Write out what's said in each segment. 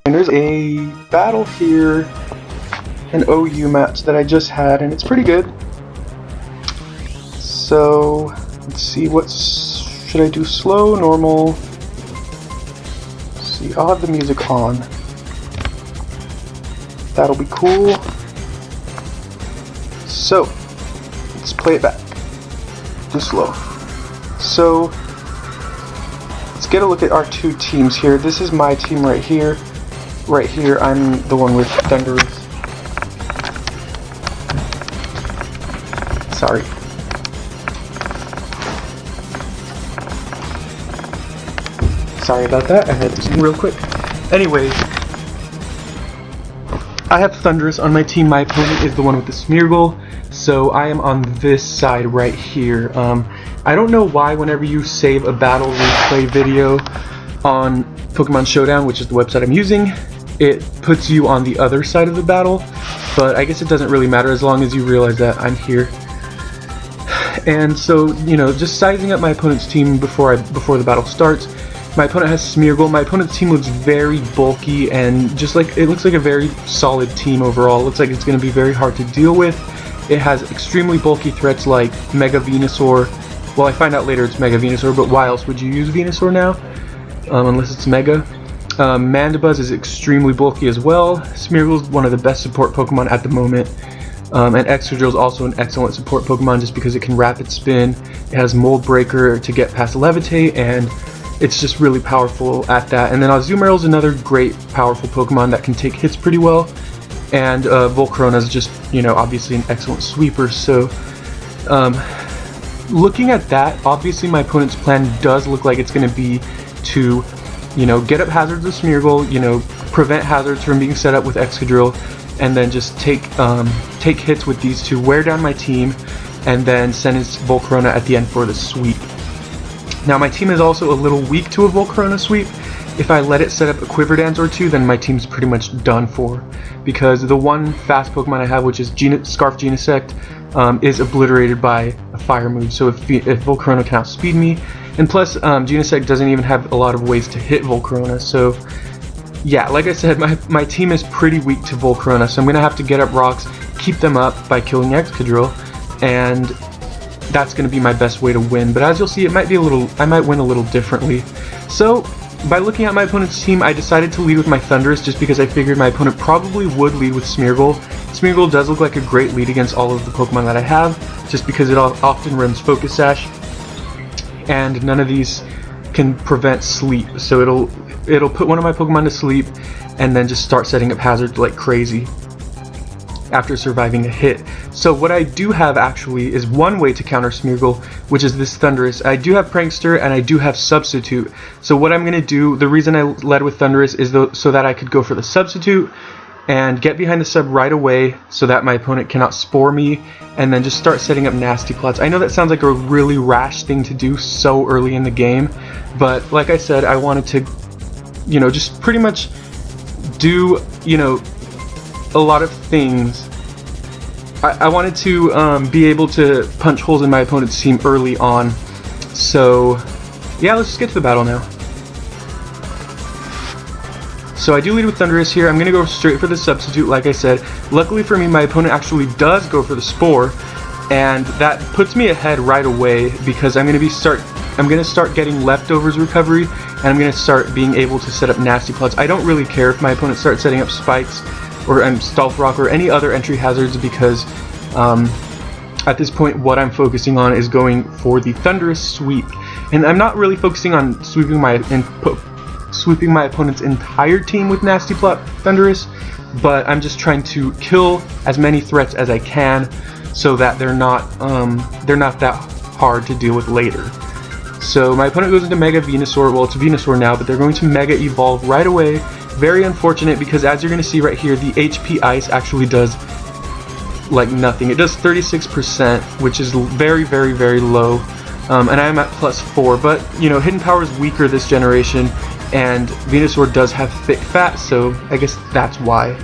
And there's a battle here, an OU match that I just had, and it's pretty good. So let's see, should I do slow, normal? Let's see, I'll have the music on. That'll be cool. So let's play it back. Just slow. So let's get a look at our two teams here. This is my team right here. Right here, I'm the one with Thunderous. Sorry. Sorry about that, I had to zoom real quick. Anyways, I have Thunderous on my team. My opponent is the one with the Smeargle, so I am on this side right here. I don't know why whenever you save a battle replay video on Pokemon Showdown, which is the website I'm using, it puts you on the other side of the battle, but I guess it doesn't really matter as long as you realize that I'm here. And so, you know, just sizing up my opponent's team before the battle starts. My opponent has Smeargle. My opponent's team looks very bulky and just like it looks like a very solid team overall. It looks like it's going to be very hard to deal with. It has extremely bulky threats like Mega Venusaur. Well, I find out later it's Mega Venusaur, but why else would you use Venusaur now? Unless it's Mega. Mandibuzz is extremely bulky as well. Smeargle is one of the best support Pokemon at the moment. And Excadrill is also an excellent support Pokemon just because it can Rapid Spin. It has Mold Breaker to get past Levitate, and it's just really powerful at that. And then Azumarill is another great, powerful Pokemon that can take hits pretty well. And Volcarona is just, you know, obviously an excellent sweeper. So, looking at that, obviously my opponent's plan does look like it's going to be to, you know, get up hazards with Smeargle, you know, prevent hazards from being set up with Excadrill, and then just take hits with these two, wear down my team, and then send his Volcarona at the end for the sweep. Now my team is also a little weak to a Volcarona sweep. If I let it set up a Quiver Dance or two, then my team's pretty much done for, because the one fast Pokemon I have, which is Scarf Genesect, is obliterated by a fire move. So if Volcarona can outspeed me, and plus Genesect doesn't even have a lot of ways to hit Volcarona, so yeah, like I said, my team is pretty weak to Volcarona, so I'm gonna have to get up rocks, keep them up by killing Excadrill, and that's gonna be my best way to win. But as you'll see, I might win a little differently. So by looking at my opponent's team, I decided to lead with my Thunderous just because I figured my opponent probably would lead with Smeargle. Smeargle does look like a great lead against all of the Pokemon that I have, just because it often runs Focus Sash, and none of these can prevent sleep, so it'll put one of my Pokemon to sleep and then just start setting up hazards like crazy after surviving a hit. So what I do have actually is one way to counter Smeargle, which is this Thunderous. I do have Prankster and I do have Substitute. So what I'm going to do, the reason I led with Thunderous is so that I could go for the Substitute and get behind the sub right away so that my opponent cannot spore me, and then just start setting up nasty plots. I know that sounds like a really rash thing to do so early in the game, but like I said, I wanted to, you know, just pretty much do, you know, a lot of things. I wanted to be able to punch holes in my opponent's team early on. So yeah, let's just get to the battle now. So I do lead with Thunderous here. I'm going to go straight for the Substitute, like I said. Luckily for me, my opponent actually does go for the Spore, and that puts me ahead right away because I'm going to start getting Leftovers recovery, and I'm going to start being able to set up nasty plots. I don't really care if my opponent starts setting up Spikes or Stealth Rock or any other entry hazards, because at this point what I'm focusing on is going for the Thunderous sweep, and I'm not really focusing on sweeping my opponent's entire team with nasty plot Thunderous, but I'm just trying to kill as many threats as I can so that they're not that hard to deal with later. So my opponent goes into Mega Venusaur. Well, it's Venusaur now, but they're going to Mega Evolve right away. Very unfortunate, because as you're going to see right here, the HP Ice actually does like nothing. It does 36%, which is very, very, very low. And I'm at +4, but you know, Hidden Power is weaker this generation, and Venusaur does have thick fat, so I guess that's why.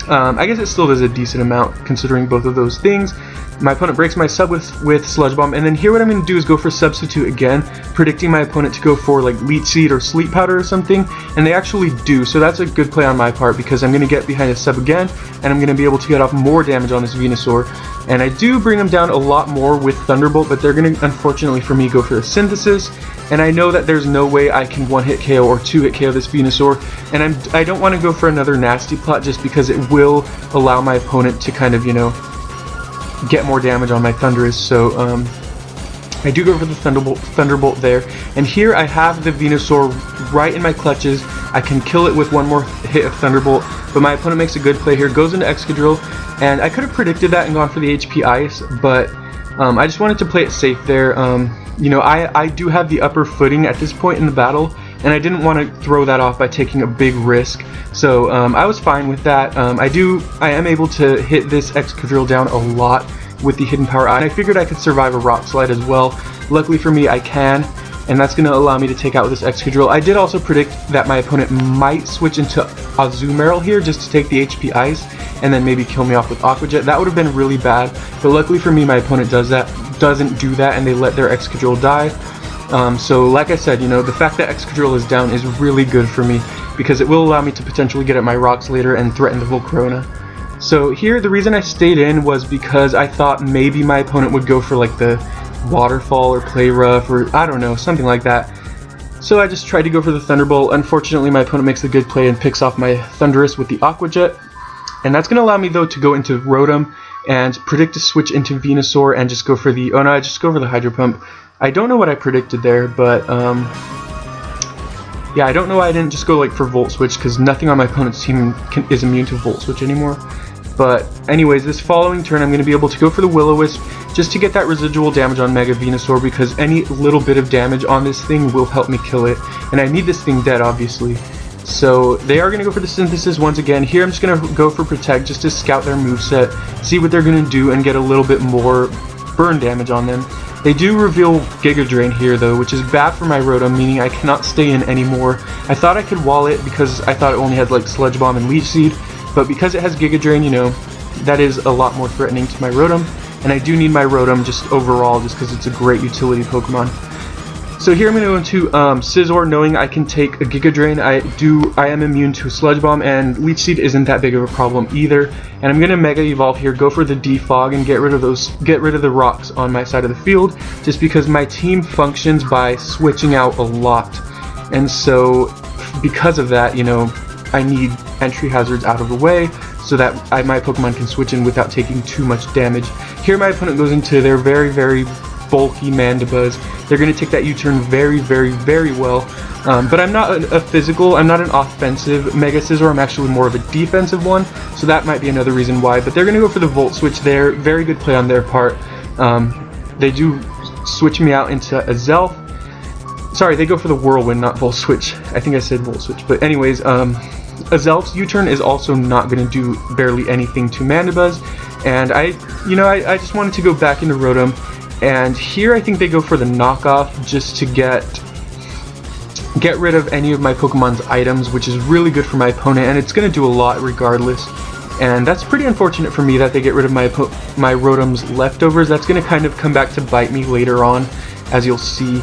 I guess it still does a decent amount considering both of those things. My opponent breaks my sub with Sludge Bomb, and then here what I'm going to do is go for Substitute again, predicting my opponent to go for like Leech Seed or Sleep Powder or something, and they actually do, so that's a good play on my part because I'm going to get behind a sub again, and I'm going to be able to get off more damage on this Venusaur. And I do bring them down a lot more with Thunderbolt, but they're going to, unfortunately for me, go for the Synthesis, and I know that there's no way I can one-hit KO or two-hit KO this Venusaur, and I don't want to go for another Nasty Plot just because it will allow my opponent to kind of, you know, get more damage on my Thundurus. So I do go for the Thunderbolt there, and here I have the Venusaur right in my clutches. I can kill it with one more hit of Thunderbolt, but my opponent makes a good play here, goes into Excadrill, and I could have predicted that and gone for the HP Ice, but I just wanted to play it safe there. You know, I do have the upper footing at this point in the battle, and I didn't want to throw that off by taking a big risk, so I was fine with that. I am able to hit this Excadrill down a lot with the Hidden Power Eye, and I figured I could survive a Rock Slide as well. Luckily for me, I can, and that's going to allow me to take out with this Excadrill. I did also predict that my opponent might switch into Azumarill here just to take the HP Ice, and then maybe kill me off with Aqua Jet. That would have been really bad, but luckily for me, my opponent doesn't do that, and they let their Excadrill die. So like I said, you know, the fact that Excadrill is down is really good for me because it will allow me to potentially get at my rocks later and threaten the Volcarona. So here, the reason I stayed in was because I thought maybe my opponent would go for like the Waterfall or Play Rough or I don't know, something like that. So I just tried to go for the Thunderbolt. Unfortunately, my opponent makes a good play and picks off my Thundurus with the Aqua Jet. And that's going to allow me though to go into Rotom and predict to switch into Venusaur and just go for the, oh no, I just go for the Hydro Pump. I don't know what I predicted there, but yeah, I don't know why I didn't just go like for Volt Switch because nothing on my opponent's team is immune to Volt Switch anymore. But anyways, this following turn I'm going to be able to go for the Will-O-Wisp just to get that residual damage on Mega Venusaur because any little bit of damage on this thing will help me kill it. And I need this thing dead, obviously. So they are going to go for the Synthesis once again. Here I'm just going to go for Protect just to scout their moveset, see what they're going to do, and get a little bit more burn damage on them. They do reveal Giga Drain here though, which is bad for my Rotom, meaning I cannot stay in anymore. I thought I could wall it because I thought it only had like Sludge Bomb and Leech Seed, but because it has Giga Drain, you know, that is a lot more threatening to my Rotom, and I do need my Rotom just overall just because it's a great utility Pokemon. So here I'm going to go into Scizor, knowing I can take a Giga Drain. I am immune to Sludge Bomb, and Leech Seed isn't that big of a problem either. And I'm going to Mega Evolve here, go for the Defog, and get rid of the rocks on my side of the field, just because my team functions by switching out a lot. And so because of that, you know, I need entry hazards out of the way so that my Pokemon can switch in without taking too much damage. Here my opponent goes into their very, very bulky Mandibuzz. They're going to take that U-turn very, very, very well. But I'm not a physical, I'm not an offensive Mega Scizor, I'm actually more of a defensive one, so that might be another reason why. But they're going to go for the Volt Switch there, very good play on their part. They do switch me out into a Zelf. Sorry, they go for the Whirlwind, not Volt Switch. I think I said Volt Switch, but anyways, a Zelf's U-turn is also not going to do barely anything to Mandibuzz, and I just wanted to go back into Rotom, and here I think they go for the knockoff just to get rid of any of my Pokemon's items, which is really good for my opponent, and it's going to do a lot regardless. And that's pretty unfortunate for me that they get rid of my Rotom's leftovers. That's going to kind of come back to bite me later on, as you'll see.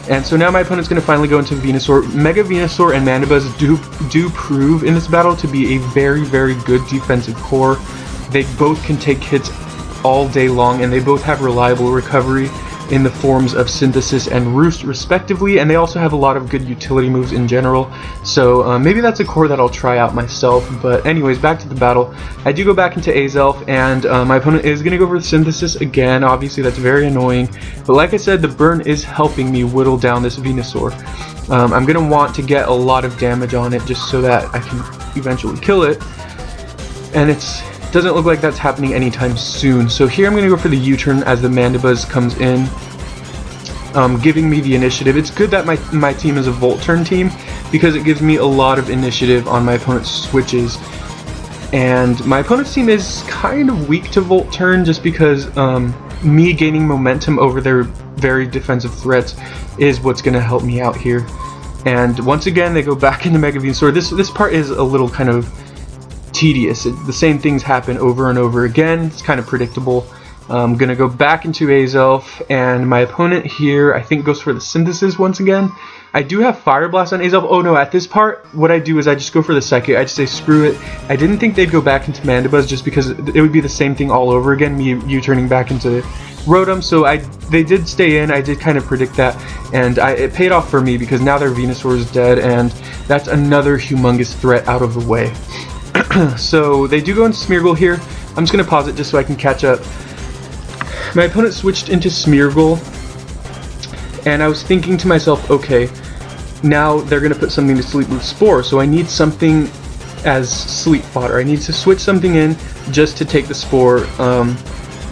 And so now my opponent's going to finally go into Venusaur. Mega Venusaur and Mandibuzz do prove in this battle to be a very, very good defensive core. They both can take hits all day long, and they both have reliable recovery in the forms of Synthesis and Roost respectively, and they also have a lot of good utility moves in general. So maybe that's a core that I'll try out myself. But anyways, back to the battle. I do go back into Azelf, and my opponent is going to go for the Synthesis again. Obviously that's very annoying, but like I said, the burn is helping me whittle down this Venusaur. I'm going to want to get a lot of damage on it just so that I can eventually kill it, and it doesn't look like that's happening anytime soon. So here I'm going to go for the U-turn as the Mandibuzz comes in, giving me the initiative. It's good that my team is a Volt Turn team because it gives me a lot of initiative on my opponent's switches. And my opponent's team is kind of weak to Volt Turn just because me gaining momentum over their very defensive threats is what's going to help me out here. And once again, they go back into Mega Venusaur. This part is a little kind of tedious. The same things happen over and over again. It's kind of predictable. I'm gonna go back into Azelf, and my opponent here I think goes for the Synthesis once again. I do have Fire Blast on Azelf. Oh no, at this part what I do is I just go for the Psychic. I just say screw it. I didn't think they'd go back into Mandibuzz just because it would be the same thing all over again, me turning back into Rotom, so they did stay in. I did kind of predict that, and it paid off for me because now their Venusaur is dead, and that's another humongous threat out of the way. So they do go into Smeargle here. I'm just going to pause it just so I can catch up. My opponent switched into Smeargle, and I was thinking to myself, okay, now they're going to put something to sleep with Spore, so I need something as sleep fodder. I need to switch something in just to take the Spore.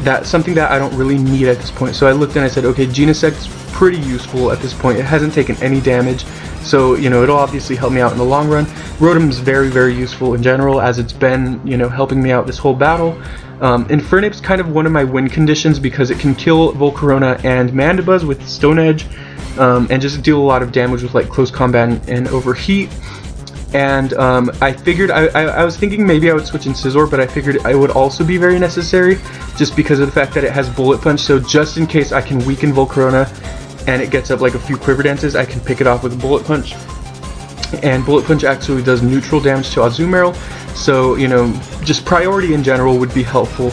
That's something that I don't really need at this point. So I looked and I said, okay, Genesect's pretty useful at this point. It hasn't taken any damage, so you know it'll obviously help me out in the long run. Rotom's very, very useful in general, as it's been, you know, helping me out this whole battle. Infernape's kind of one of my win conditions because it can kill Volcarona and Mandibuzz with Stone Edge, and just deal a lot of damage with like close combat and overheat. And I figured, I was thinking maybe I would switch in Scizor, but I figured it would also be very necessary just because of the fact that it has Bullet Punch, so just in case I can weaken Volcarona and it gets up like a few Quiver Dances, I can pick it off with Bullet Punch. And Bullet Punch actually does neutral damage to Azumarill, so, you know, just priority in general would be helpful.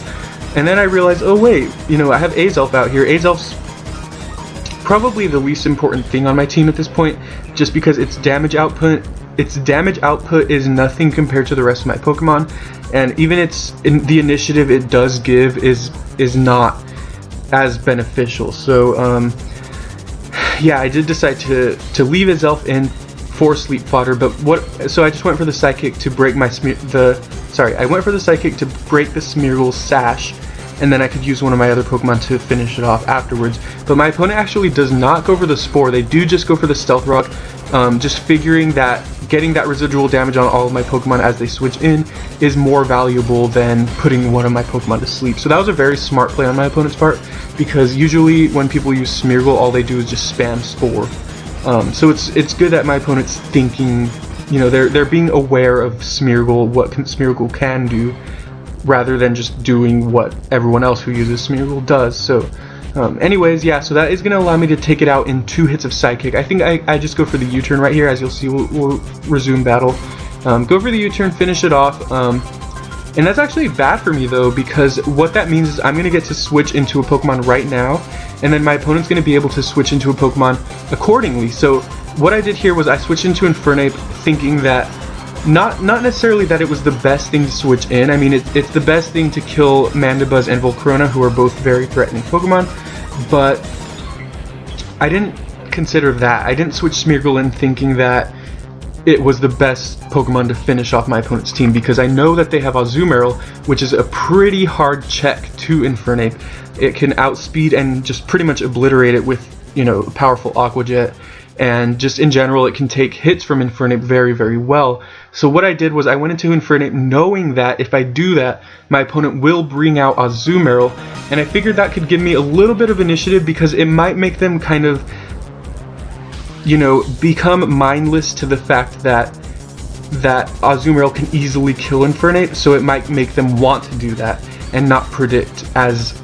And then I realized, oh wait, you know, I have Azelf out here. Azelf's probably the least important thing on my team at this point, just because its damage output is nothing compared to the rest of my Pokemon, and even the initiative it does give is not as beneficial. So yeah, I did decide to leave Azelf in for sleep fodder, but so I just went for the Psychic to break I went for the Psychic to break the Smeargle's sash, and then I could use one of my other Pokemon to finish it off afterwards. But my opponent actually does not go for the Spore. They do just go for the Stealth Rock, just figuring that getting that residual damage on all of my Pokemon as they switch in is more valuable than putting one of my Pokemon to sleep. So that was a very smart play on my opponent's part, because usually when people use Smeargle, all they do is just spam Spore. So it's good that my opponent's thinking, you know, they're being aware of Smeargle, what Smeargle can do, rather than just doing what everyone else who uses Smeargle does. So anyways, yeah, so that is going to allow me to take it out in 2 hits of Psychic. I think I just go for the U-turn right here, as you'll see. We'll resume battle. Go for the U-turn, finish it off. And that's actually bad for me though, because what that means is I'm going to get to switch into a Pokemon right now, and then my opponent's going to be able to switch into a Pokemon accordingly. So what I did here was I switched into Infernape thinking that not necessarily that it was the best thing to switch in. I mean, it's the best thing to kill Mandibuzz and Volcarona, who are both very threatening Pokemon, but I didn't consider that. I didn't switch Smeargle in thinking that it was the best Pokemon to finish off my opponent's team, because I know that they have Azumarill, which is a pretty hard check to Infernape. It can outspeed and just pretty much obliterate it with, you know, powerful Aqua Jet. And just in general, it can take hits from Infernape very, very well. So what I did was I went into Infernape knowing that if I do that, my opponent will bring out Azumarill, and I figured that could give me a little bit of initiative, because it might make them kind of, you know, become mindless to the fact that Azumarill can easily kill Infernape, so it might make them want to do that and not predict as,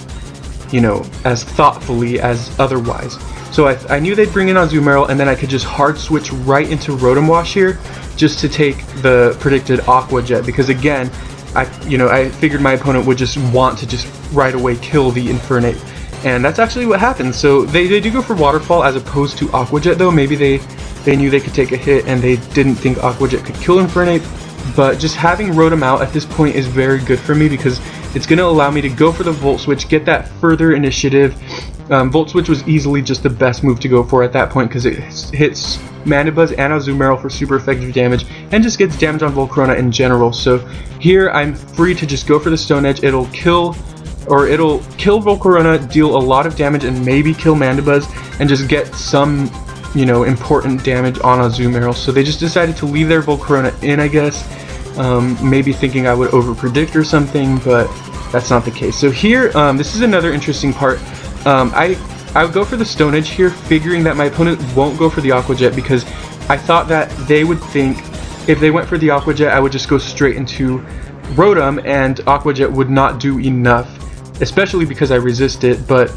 you know, as thoughtfully as otherwise. So I knew they'd bring in Azumarill, and then I could just hard switch right into Rotom Wash here, just to take the predicted Aqua Jet, because again, I figured my opponent would just want to just right away kill the Infernape, and that's actually what happened. So they do go for Waterfall as opposed to Aqua Jet though. Maybe they knew they could take a hit and they didn't think Aqua Jet could kill Infernape, but just having Rotom out at this point is very good for me, because it's going to allow me to go for the Volt Switch, get that further initiative. Volt Switch was easily just the best move to go for at that point, because it hits Mandibuzz and Azumarill for super effective damage, and just gets damage on Volcarona in general. So here I'm free to just go for the Stone Edge. It'll kill Volcarona, deal a lot of damage, and maybe kill Mandibuzz, and just get some, you know, important damage on Azumarill. So they just decided to leave their Volcarona in, I guess, maybe thinking I would overpredict or something, but that's not the case. So here, this is another interesting part. I would go for the Stone Edge here, figuring that my opponent won't go for the Aqua Jet, because I thought that they would think if they went for the Aqua Jet, I would just go straight into Rotom, and Aqua Jet would not do enough especially because I resist it, but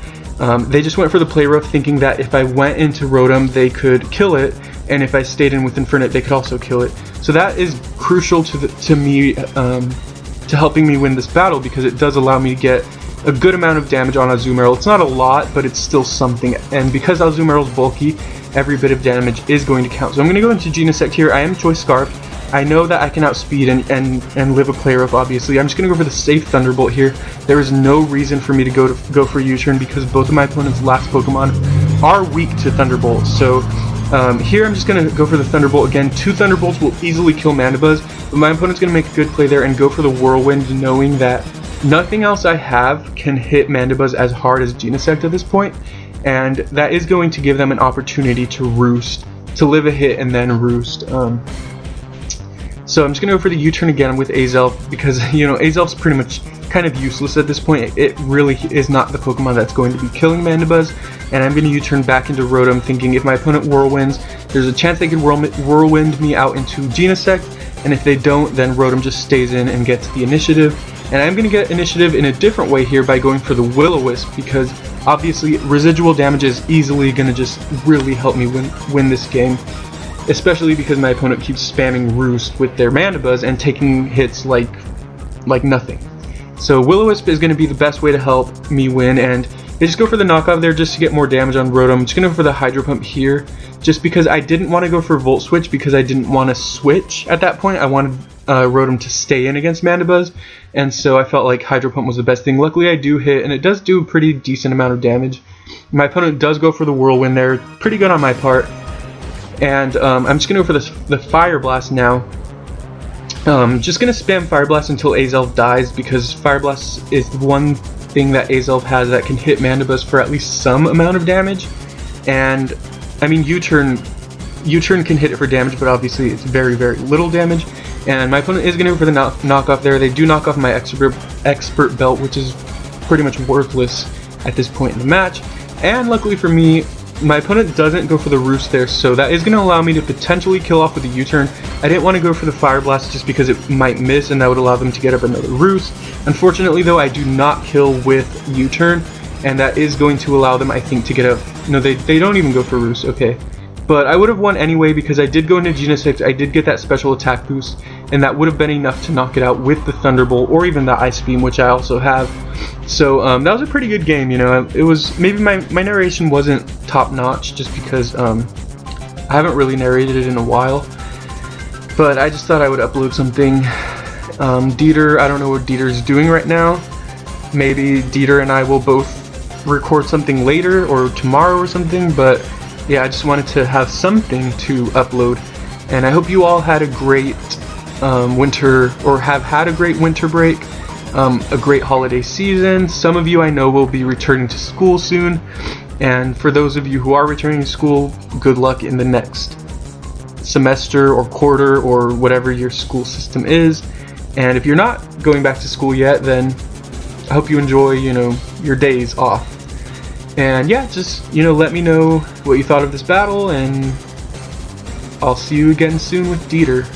they just went for the play rough, thinking that if I went into Rotom, they could kill it, and if I stayed in with Infernape, they could also kill it. So that is crucial to me, to helping me win this battle, because it does allow me to get a good amount of damage on Azumarill. It's not a lot, but it's still something, and because Azumarill's bulky, every bit of damage is going to count. So I'm going to go into Genesect here. I am Choice Scarf. I know that I can outspeed and live a play rough, obviously. I'm just going to go for the safe Thunderbolt here. There is no reason for me to go for U-turn, because both of my opponent's last Pokemon are weak to Thunderbolt. So here I'm just going to go for the Thunderbolt again. 2 Thunderbolts will easily kill Mandibuzz, but my opponent's going to make a good play there and go for the Whirlwind, knowing that nothing else I have can hit Mandibuzz as hard as Genesect at this point, and that is going to give them an opportunity to roost, to live a hit and then roost. So I'm just going to go for the U-turn again with Azelf, because, you know, Azelf's pretty much kind of useless at this point. It really is not the Pokemon that's going to be killing Mandibuzz, and I'm going to U-turn back into Rotom, thinking if my opponent Whirlwinds, there's a chance they could Whirlwind me out into Genesect, and if they don't, then Rotom just stays in and gets the initiative. And I'm going to get initiative in a different way here by going for the Will-O-Wisp, because obviously residual damage is easily going to just really help me win this game, especially because my opponent keeps spamming Roost with their Mandibuzz and taking hits like nothing. So Will-O-Wisp is going to be the best way to help me win, and they just go for the knockoff there just to get more damage on Rotom. I'm just going to go for the Hydro Pump here, just because I didn't want to go for Volt Switch, because I didn't want to switch at that point. I wanted Rotom to stay in against Mandibuzz, and so I felt like Hydro Pump was the best thing. Luckily I do hit, and it does do a pretty decent amount of damage. My opponent does go for the Whirlwind there, pretty good on my part. And I'm just going to go for the Fire Blast now. Just going to spam Fire Blast until Azelf dies, because Fire Blast is the one thing that Azelf has that can hit Mandibuzz for at least some amount of damage. And, I mean, U-turn can hit it for damage, but obviously it's very, very little damage. And my opponent is going to go for the knockoff there. They do knock off my Expert Belt, which is pretty much worthless at this point in the match. And luckily for me, my opponent doesn't go for the Roost there, so that is going to allow me to potentially kill off with a U-turn. I didn't want to go for the Fire Blast just because it might miss, and that would allow them to get up another Roost. Unfortunately though, I do not kill with U-turn, and that is going to allow them, I think, to get up. No, they don't even go for Roost, okay. But I would have won anyway, because I did go into Genesect, I did get that special attack boost, and that would have been enough to knock it out with the Thunderbolt, or even the Ice Beam, which I also have. So that was a pretty good game, you know. It was, maybe my narration wasn't top notch, just because I haven't really narrated it in a while. But I just thought I would upload something. Dieter, I don't know what Dieter's doing right now. Maybe Dieter and I will both record something later, or tomorrow or something, but yeah, I just wanted to have something to upload. And I hope you all had a great winter, or have had a great winter break. A great holiday season. Some of you I know will be returning to school soon, and for those of you who are returning to school, good luck in the next semester or quarter or whatever your school system is. And if you're not going back to school yet, then I hope you enjoy, you know, your days off. And yeah, just, you know, let me know what you thought of this battle, and I'll see you again soon with Dieter.